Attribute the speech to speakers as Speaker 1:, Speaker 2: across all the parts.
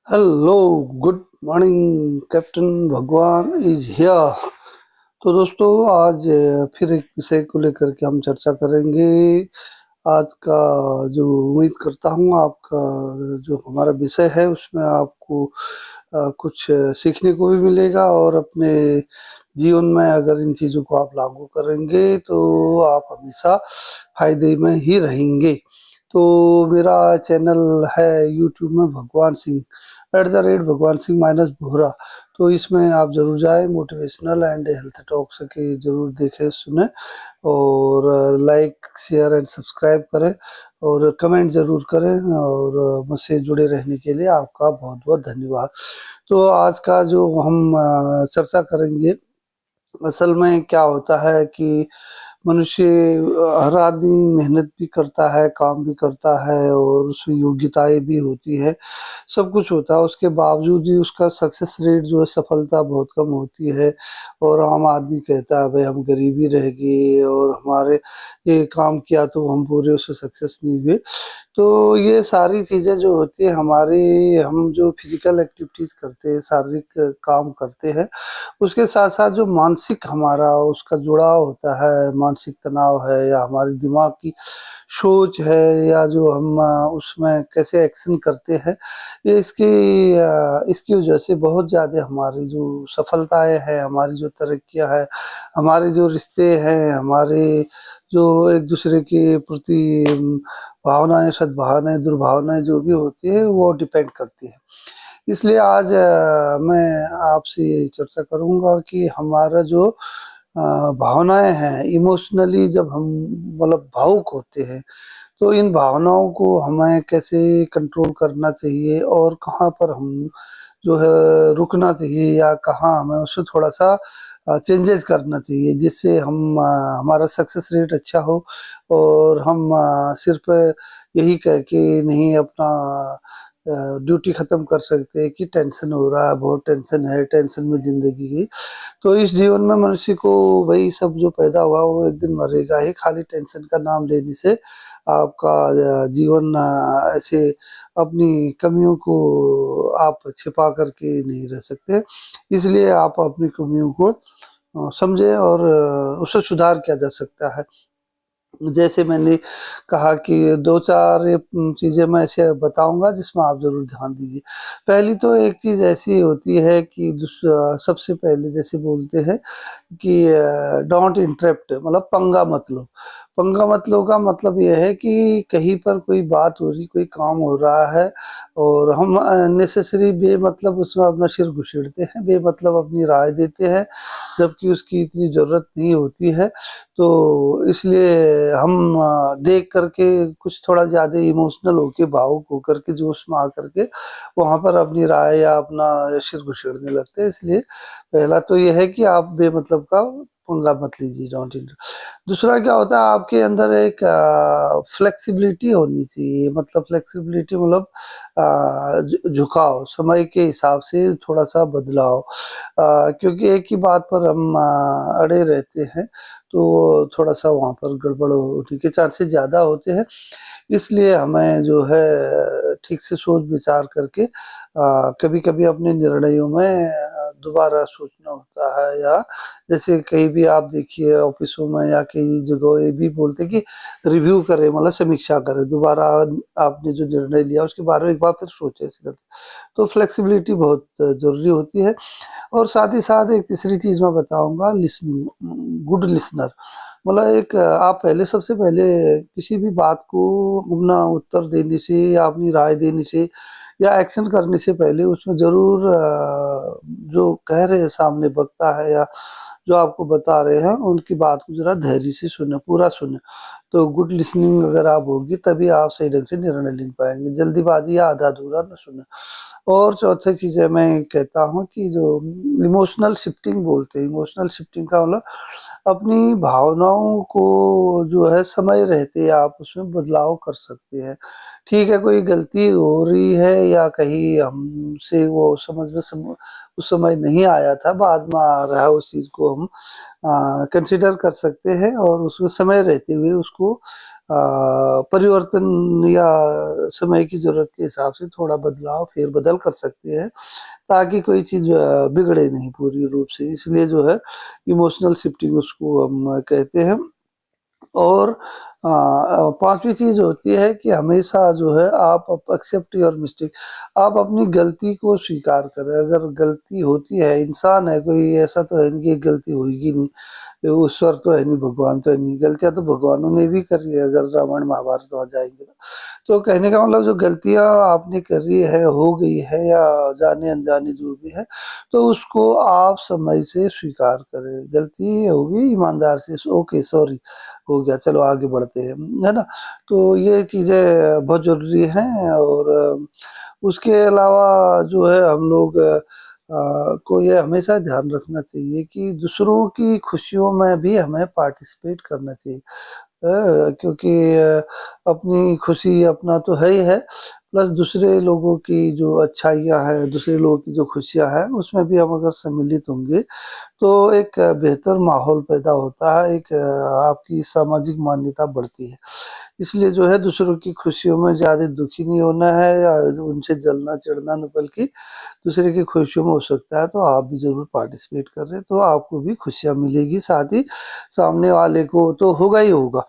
Speaker 1: Hello, good morning. Captain भगवान is here. तो दोस्तों, आज फिर एक विषय को लेकर के हम चर्चा करेंगे। आज का जो उम्मीद करता हूँ आपका जो हमारा विषय है उसमें आपको कुछ सीखने को भी मिलेगा, और अपने जीवन में अगर इन चीज़ों को आप लागू करेंगे तो आप हमेशा फायदे में ही रहेंगे। तो मेरा चैनल है यूट्यूब में भगवान सिंह @भगवान सिंह माइनस बोहरा। तो इसमें आप जरूर जाएं, मोटिवेशनल एंड हेल्थ टॉक्स के जरूर देखें सुने, और लाइक शेयर एंड सब्सक्राइब करें, और कमेंट जरूर करें। और मुझसे जुड़े रहने के लिए आपका बहुत बहुत धन्यवाद। तो आज का जो हम चर्चा करेंगे, असल में क्या होता है कि मनुष्य हर आदमी मेहनत भी करता है, काम भी करता है, और उसमें योग्यताएं भी होती है, सब कुछ होता है। उसके बावजूद भी उसका सक्सेस रेट जो है, सफलता बहुत कम होती है। और आम आदमी कहता है भाई हम गरीबी रह गए, और हमारे ये काम किया तो हम पूरे उससे सक्सेस नहीं हुए। तो ये सारी चीज़ें जो होती है हमारी, हम जो फिजिकल एक्टिविटीज करते हैं, शारीरिक काम करते हैं, उसके साथ साथ जो मानसिक हमारा उसका जुड़ाव होता है, मानसिक तनाव है, या हमारे दिमाग की सोच है, या जो हम उसमें कैसे एक्शन करते हैं, ये इसकी वजह से बहुत ज़्यादा हमारी जो सफलताएं हैं, हमारी जो तरक्कियां हैं, हमारे जो रिश्ते हैं, हमारे जो एक दूसरे के प्रति भावनाएं, सद्भावनाएं, दुर्भावनाएं जो भी होती है वो डिपेंड करती है। इसलिए आज मैं आपसे ये चर्चा करूंगा कि हमारा जो भावनाएं हैं, इमोशनली जब हम मतलब भावुक होते हैं, तो इन भावनाओं को हमें कैसे कंट्रोल करना चाहिए, और कहाँ पर हम जो है रुकना चाहिए, या कहाँ हमें उससे थोड़ा सा चेंजेस करना चाहिए, जिससे हम हमारा सक्सेस रेट अच्छा हो, और हम सिर्फ यही कह के नहीं अपना ड्यूटी खत्म कर सकते हैं कि टेंशन हो रहा है, बहुत टेंशन है, टेंशन में जिंदगी की। तो इस जीवन में मनुष्य को वही सब जो पैदा हुआ वो एक दिन मरेगा ही। खाली टेंशन का नाम लेने से आपका जीवन ऐसे अपनी कमियों को आप छिपा करके नहीं रह सकते। इसलिए आप अपनी कमियों को समझें, और उससे सुधार किया जा सकता है। जैसे मैंने कहा कि दो चार चीजें मैं ऐसे बताऊंगा जिसमें आप जरूर ध्यान दीजिए। पहली तो एक चीज ऐसी होती है कि सबसे पहले जैसे बोलते हैं कि डोंट इंटरप्ट, मतलब पंगा मत लो। पंगा मत लो का मतलब यह है कि कहीं पर कोई बात हो रही, कोई काम हो रहा है, और हम नेसेसरी बेमतलब उसमें अपना सिर घुसेड़ते हैं, बेमतलब अपनी राय देते हैं, जबकि उसकी इतनी जरूरत नहीं होती है। तो इसलिए हम देख करके कुछ थोड़ा ज्यादा इमोशनल होके, भावुक होकर के, जोश में आकर के वहां पर अपनी राय या अपना सिर घुसेड़ने लगते हैं। इसलिए पहला तो यह है कि आप बेमतलब का पंगा मत लीजिए, डोंट इंटर। दूसरा क्या होता है, आपके अंदर एक फ्लेक्सिबिलिटी होनी चाहिए। मतलब फ्लेक्सिबिलिटी मतलब झुकाव, समय के हिसाब से थोड़ा सा बदलाव। क्योंकि एक ही बात पर हम अड़े रहते हैं तो थोड़ा सा वहां पर गड़बड़ होने के चांसेस ज्यादा होते हैं। इसलिए हमें जो है ठीक से सोच विचार करके कभी कभी अपने निर्णयों में दोबारा सोचना होता है। या जैसे कहीं भी आप देखिए ऑफिसों में या कई जगह ये भी बोलते हैं कि रिव्यू करें, मतलब समीक्षा करें, दोबारा आपने जो निर्णय लिया उसके बारे में एक बार फिर सोचे, ऐसे करते। तो फ्लेक्सिबिलिटी बहुत जरूरी होती है। और साथ ही साथ एक तीसरी चीज मैं बताऊंगा, लिसनिंग, गुड लिसनर। मतलब एक आप पहले, सबसे पहले किसी भी बात को अपना उत्तर देने से, या अपनी राय देने से, या एक्शन करने से पहले उसमें जरूर जो कह रहे हैं सामने वक्ता है, या जो आपको बता रहे हैं, उनकी बात को जरा धैर्य से सुने, पूरा सुने। तो गुड लिसनिंग अगर आप होगी तभी आप सही ढंग से निर्णय ले पाएंगे। जल्दीबाजी या आधा अधूरा न सुने। और चौथी चीज है, मैं कहता हूँ कि जो इमोशनल शिफ्टिंग बोलते हैं, इमोशनल शिफ्टिंग का मतलब अपनी भावनाओं को जो है समय रहते आप उसमें बदलाव कर सकते हैं। ठीक है, कोई गलती हो रही है, या कहीं हमसे वो समझ में उस समय नहीं आया था, बाद में आ रहा है, उस चीज को हम कंसिडर कर सकते हैं, और उसमें समय रहते हुए उसको परिवर्तन या समय की जरूरत के हिसाब से थोड़ा बदलाव फेर बदल कर सकते हैं, ताकि कोई चीज बिगड़े नहीं पूरी रूप से। इसलिए जो है इमोशनल शिफ्टिंग उसको हम कहते हैं। और पांचवी चीज होती है कि हमेशा जो है आप एक्सेप्ट योर मिस्टेक, आप अपनी गलती को स्वीकार करें। अगर गलती होती है, इंसान है कोई, ऐसा तो है नहीं कि गलती होगी नहीं, ईश्वर तो है नहीं, भगवान तो है नहीं, गलतियां तो भगवानों ने भी करी है अगर रामायण महाभारत आ जाएंगे तो कहने का मतलब जो गलतियां आपने करी है, हो गई है या जाने अनजाने जो भी है, तो उसको आप समय से स्वीकार करें। गलती होगी, ईमानदार से ओके सॉरी हो गया, चलो आगे बढ़ते हैं, है ना। तो ये चीजें बहुत जरूरी हैं। और उसके अलावा जो है हम लोग को ये हमेशा ध्यान रखना चाहिए कि दूसरों की खुशियों में भी हमें पार्टिसिपेट करना चाहिए। क्योंकि अपनी खुशी अपना तो है ही है, प्लस दूसरे लोगों की जो अच्छाइयाँ हैं, दूसरे लोगों की जो खुशियाँ हैं, उसमें भी हम अगर सम्मिलित होंगे तो एक बेहतर माहौल पैदा होता है, एक आपकी सामाजिक मान्यता बढ़ती है। इसलिए जो है दूसरों की खुशियों में ज्यादा दुखी नहीं होना है या उनसे जलना चढ़ना, न बल्कि दूसरे की खुशियों में हो सकता है तो आप भी जरूर पार्टिसिपेट कर रहे हैं, तो आपको भी खुशियां मिलेगी, साथ ही सामने वाले को तो होगा ही होगा।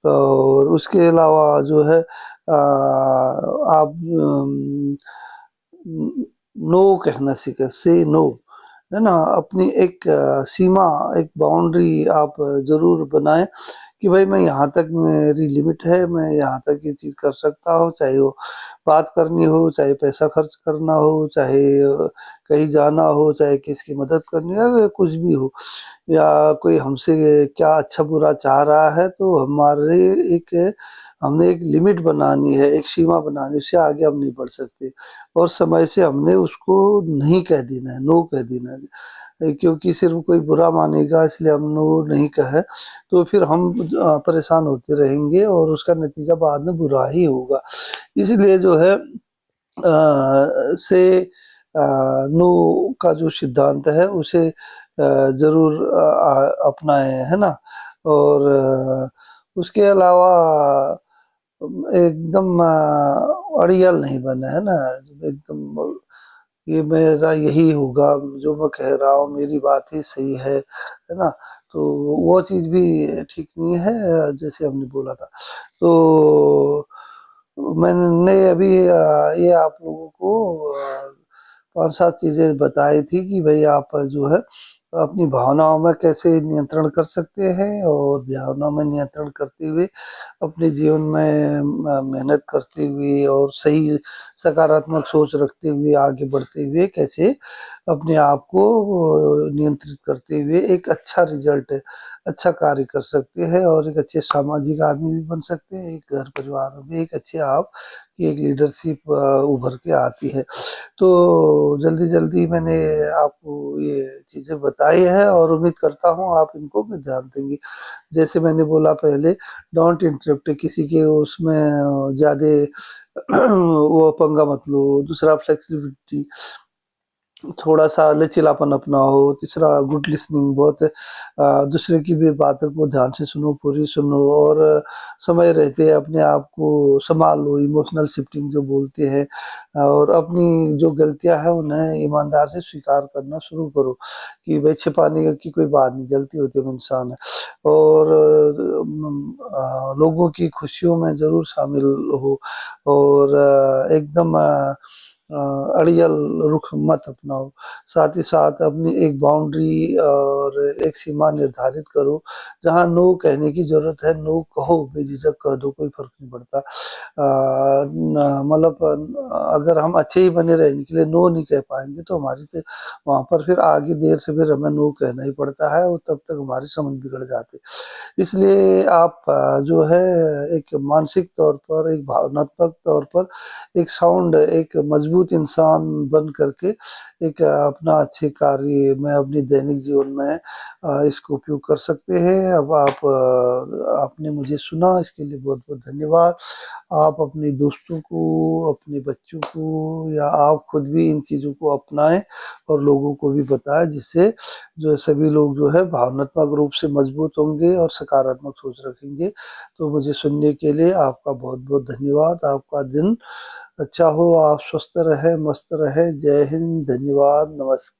Speaker 1: और उसके अलावा जो है आप नो कहना सीखें, से नो, है ना। अपनी एक सीमा, एक बाउंड्री आप जरूर बनाएं कि भाई मैं यहाँ तक, मेरी लिमिट है, मैं यहाँ तक ये चीज कर सकता हूँ, चाहे वो बात करनी हो, चाहे पैसा खर्च करना हो, चाहे कहीं जाना हो, चाहे किसी की मदद करनी हो, या कुछ भी हो, या कोई हमसे क्या अच्छा बुरा चाह रहा है, तो हमारे एक हमने एक लिमिट बनानी है, एक सीमा बनानी, उससे आगे हम नहीं बढ़ सकते। और समय से हमने उसको नहीं कह देना है, नो कह देना है। क्योंकि सिर्फ कोई बुरा मानेगा इसलिए हम नो नहीं कहे तो फिर हम परेशान होते रहेंगे और उसका नतीजा बाद में बुरा ही होगा। इसलिए जो है से नो का जो सिद्धांत है उसे जरूर अपनाएं, है ना। और उसके अलावा एकदम अड़ियल नहीं बने, है ना। एकदम ये मेरा यही होगा, जो मैं कह रहा हूँ मेरी बात ही सही है ना। तो वो चीज भी ठीक नहीं है, जैसे हमने बोला था। तो मैंने अभी ये आप लोगों को 5-7 चीजें बताई थी कि भाई आप जो है अपनी भावनाओं में कैसे नियंत्रण कर सकते हैं, और भावनाओं में नियंत्रण करते हुए अपने जीवन में मेहनत करते हुए और सही सकारात्मक सोच रखते हुए आगे बढ़ते हुए कैसे अपने आप को नियंत्रित करते हुए एक अच्छा रिजल्ट, अच्छा कार्य कर सकते हैं, और एक अच्छे सामाजिक आदमी भी बन सकते हैं। एक घर परिवार में एक अच्छे आप की एक लीडरशिप उभर के आती है। तो जल्दी जल्दी मैंने आपको ये चीजें बताई है और उम्मीद करता हूँ आप इनको भी ध्यान देंगे। जैसे मैंने बोला पहले, डोंट इंटरप्ट, किसी के उसमें ज्यादा वो पंगा मत लो। दूसरा फ्लेक्सिबिलिटी, थोड़ा सा लचीलापन अपनाओ। तीसरा गुड लिसनिंग, बहुत दूसरे की भी बातों को ध्यान से सुनो, पूरी सुनो, और समय रहते अपने आप को संभाल लो, इमोशनल शिफ्टिंग जो बोलते हैं। और अपनी जो गलतियां हैं उन्हें ईमानदार से स्वीकार करना शुरू करो कि भाई छिपाने की कोई बात नहीं, गलती होती है, हम इंसान है। और लोगों की खुशियों में जरूर शामिल हो, और एकदम अड़ियल रुख मत अपनाओ। साथ ही साथ अपनी एक बाउंड्री और एक सीमा निर्धारित करो, जहाँ नो कहने की जरूरत है नो कहो, बेझिझक कह दो, कोई फर्क नहीं पड़ता। मतलब अगर हम अच्छे ही बने रहने के लिए नो नहीं कह पाएंगे तो हमारी तो वहां पर फिर आगे देर से फिर हमें नो कहना ही पड़ता है, और तब तक हमारी समझ बिगड़ जाती। इसलिए आप जो है एक मानसिक तौर पर, एक भावनात्मक तौर पर एक साउंड, एक मजबूत मजबूत इंसान बन करके एक अपना अच्छे कार्य में अपनी दैनिक जीवन में इसको उपयोग कर सकते हैं। अब आपने मुझे सुना, इसके लिए बहुत बहुत धन्यवाद। आप अपने दोस्तों को, अपने बच्चों को, या आप खुद भी इन चीज़ों को अपनाएं और लोगों को भी बताएं, जिससे जो सभी लोग जो है भावनात्मक रूप से मजबूत होंगे और सकारात्मक सोच रखेंगे। तो मुझे सुनने के लिए आपका बहुत बहुत धन्यवाद। आपका दिन अच्छा हो, आप स्वस्थ रहें, मस्त रहें। जय हिंद, धन्यवाद, नमस्कार।